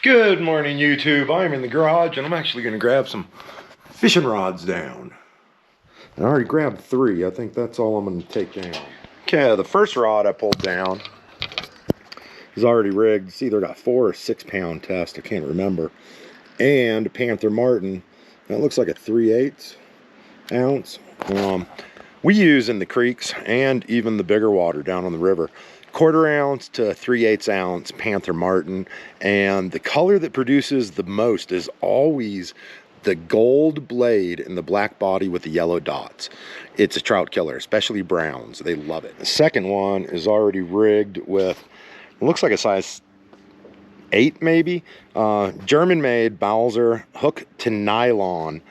Good morning, YouTube. I'm in the garage and I'm actually going to grab some fishing rods down. I already grabbed 3. I think that's all I'm going to take down. Okay, the first rod I pulled down is already rigged. It's either got 4 or 6 pound test. I can't remember. And Panther Martin. That looks like a 3/8 ounce. We use in the creeks and even the bigger water down on the river 1/4 ounce to 3/8 ounce Panther Martin, and the color that produces the most is always the gold blade and the black body with the yellow dots. It's a trout killer, especially browns. They love it. The second one is already rigged with, it looks like a size 8 maybe, German-made Bowser hook to nylon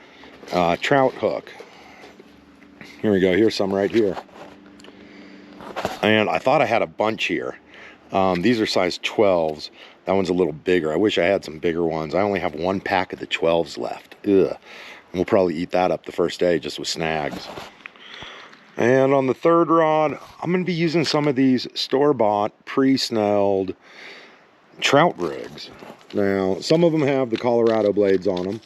trout hook. Here we go. Here's some right here. And I thought I had a bunch here. These are size 12s. That one's a little bigger. I wish I had some bigger ones. I only have 1 pack of the 12s left. Ugh. And we'll probably eat that up the first day just with snags. And on the third rod, I'm going to be using some of these store-bought, pre-snelled trout rigs. Now, some of them have the Colorado blades on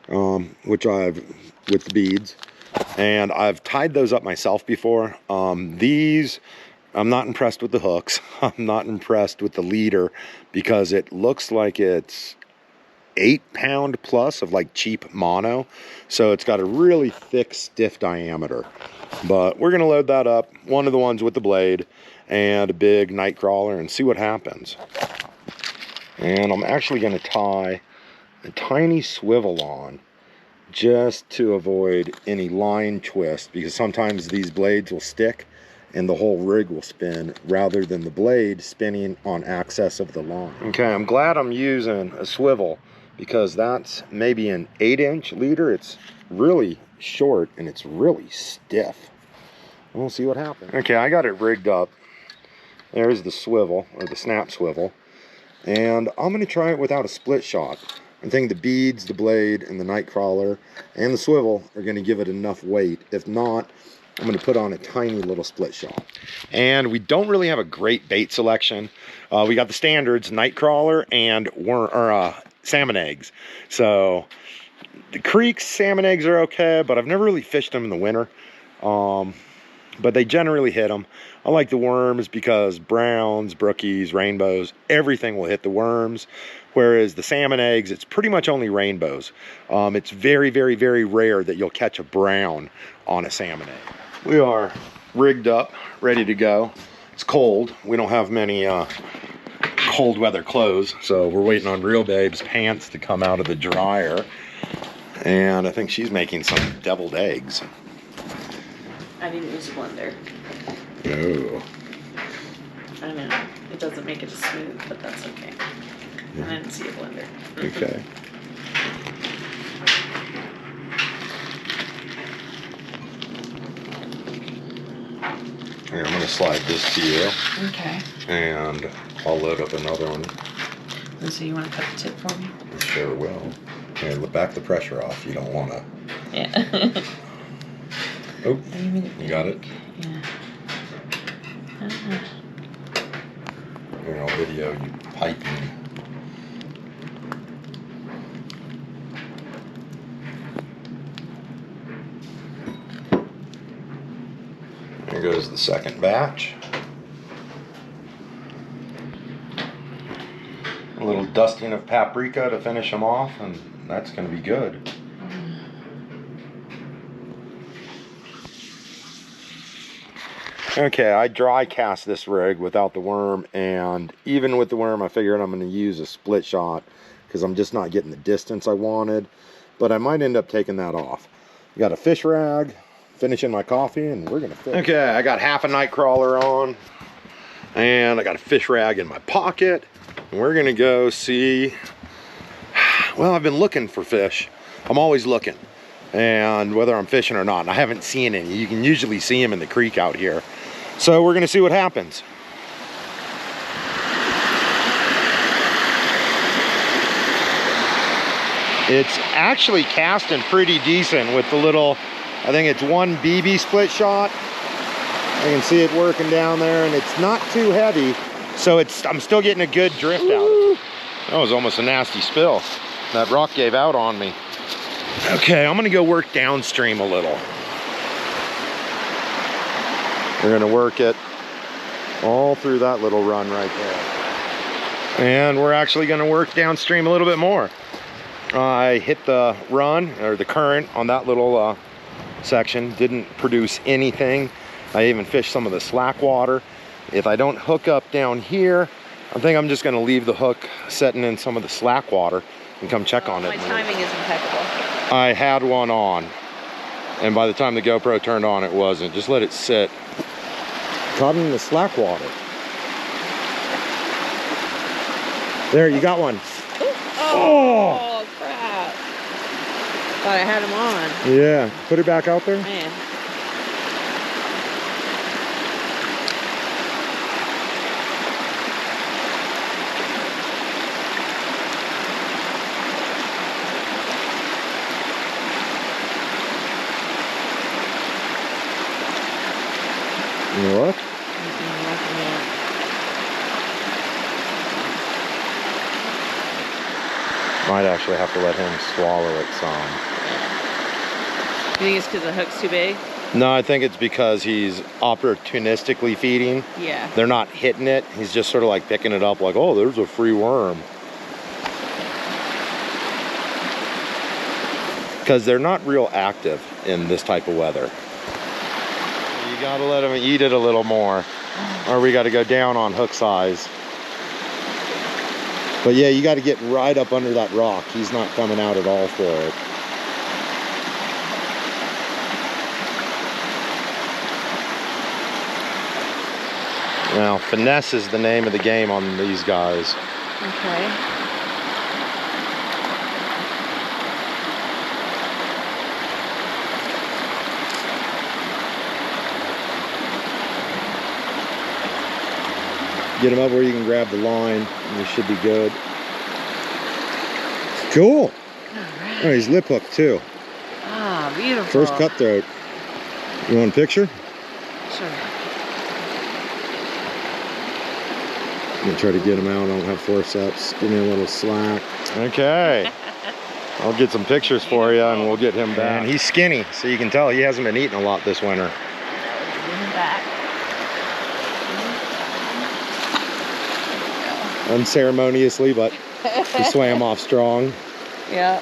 them, with the beads. And I've tied those up myself before. These, I'm not impressed with the hooks. I'm not impressed with the leader because it looks like it's 8 pound plus of like cheap mono. So it's got a really thick, stiff diameter. But we're going to load that up, one of the ones with the blade, and a big night crawler and see what happens. And I'm actually going to tie a tiny swivel on just to avoid any line twist, because sometimes these blades will stick and the whole rig will spin rather than the blade spinning on axis of the line. Okay, I'm glad I'm using a swivel because that's maybe an 8-inch leader. It's really short and it's really stiff. We'll see what happens. Okay, I got it rigged up. There's the swivel, or the snap swivel. And I'm going to try it without a split shot. I think the beads, the blade, and the night crawler, and the swivel are going to give it enough weight. If not, I'm going to put on a tiny little split shot. And we don't really have a great bait selection. We got the standards, night crawler and salmon eggs. So the creeks, salmon eggs are okay, but I've never really fished them in the winter. But they generally hit them. I like the worms because browns, brookies, rainbows, everything will hit the worms. Whereas the salmon eggs, it's pretty much only rainbows. It's very, very, very rare that you'll catch a brown on a salmon egg. We are rigged up, ready to go. It's cold. We don't have many cold weather clothes, so we're waiting on Real Babe's pants to come out of the dryer. And I think she's making some deviled eggs. I didn't use a blender. Oh. I know. It doesn't make it as smooth, but that's okay. Yeah. I didn't see a blender. Okay. Here, I'm going to slide this to you. Okay. And I'll load up another one. So you want to cut the tip for me? I sure will. And back the pressure off. You don't want to. Yeah. Oh, you got it? Yeah. Here, I'll video you piping. Here goes the second batch. A little dusting of paprika to finish them off, and that's going to be good. Okay, I dry cast this rig without the worm, and even with the worm I figured I'm going to use a split shot because I'm just not getting the distance I wanted, but I might end up taking that off. Got a fish rag, finishing my coffee, and we're going to fish. Okay, I got half a night crawler on, and I got a fish rag in my pocket, and we're going to go see, well, I've been looking for fish. I'm always looking, and whether I'm fishing or not, and I haven't seen any. You can usually see them in the creek out here. So we're going to see what happens. It's actually casting pretty decent with the little, I think it's 1 BB split shot. I can see it working down there, and it's not too heavy, so I'm still getting a good drift out of it. That was almost a nasty spill. That rock gave out on me. Okay, I'm gonna go work downstream a little. We're gonna work it all through that little run right there. And we're actually gonna work downstream a little bit more. I hit the run, or the current, on that little section. Didn't produce anything. I even fished some of the slack water. If I don't hook up down here, I think I'm just gonna leave the hook setting in some of the slack water and come check on it. My timing is impeccable. I had one on, and by the time the GoPro turned on, it wasn't. Just let it sit. Caught in the slack water. There, you got one. Oh, crap. Thought I had him on. Yeah, put it back out there. Man. You look? Might actually have to let him swallow it some. You think it's because the hook's too big? No, I think it's because he's opportunistically feeding. Yeah. They're not hitting it. He's just sort of like picking it up like, oh, there's a free worm. Because they're not real active in this type of weather. You gotta let them eat it a little more, or we gotta go down on hook size. But yeah, you gotta get right up under that rock. He's not coming out at all for it. Now, finesse is the name of the game on these guys. Okay. Get him up where you can grab the line, and you should be good. Cool. All right. Oh, he's lip hooked too. Ah, beautiful. First cutthroat. You want a picture? Sure. I'm gonna try to get him out. I don't have forceps. Give me a little slack. Okay. I'll get some pictures for you, and we'll get him back. And he's skinny, so you can tell he hasn't been eating a lot this winter. Get him back. Unceremoniously, but he swam off strong. Yeah.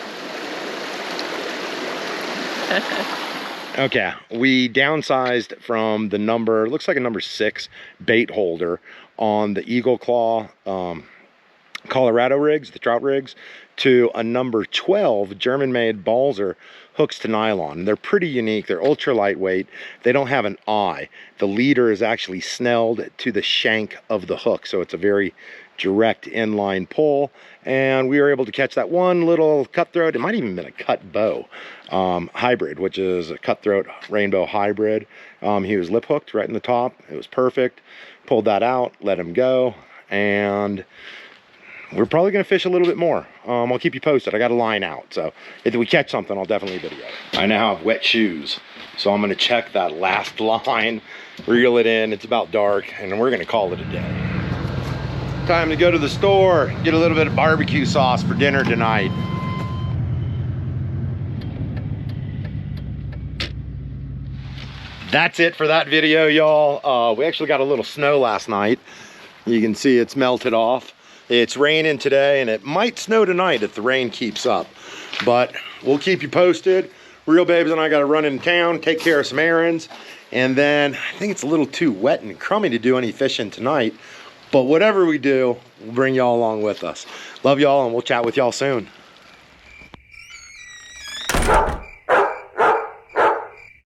Okay, we downsized from the number, looks like a number 6 bait holder on the Eagle Claw Colorado rigs, the trout rigs, to a number 12 German-made Balzer hooks to nylon. They're pretty unique. They're ultra lightweight. They don't have an eye. The leader is actually snelled to the shank of the hook, so it's a very direct inline pull, and we were able to catch that one little cutthroat. It might even been a cut bow hybrid, which is a cutthroat rainbow hybrid. He was lip hooked right in the top. It was perfect. Pulled that out, let him go, and we're probably going to fish a little bit more. I'll keep you posted. I got a line out, so if we catch something, I'll definitely video it. I now have wet shoes, so I'm going to check that last line, reel it in. It's about dark, and we're going to call it a day. Time to go to the store, get a little bit of barbecue sauce for dinner tonight. That's it for that video, y'all. We actually got a little snow last night. You can see it's melted off. It's raining today, and it might snow tonight if the rain keeps up. But we'll keep you posted. Real Babes and I got to run in town, take care of some errands, and then I think it's a little too wet and crummy to do any fishing tonight. But whatever we do, we'll bring y'all along with us. Love y'all, and we'll chat with y'all soon.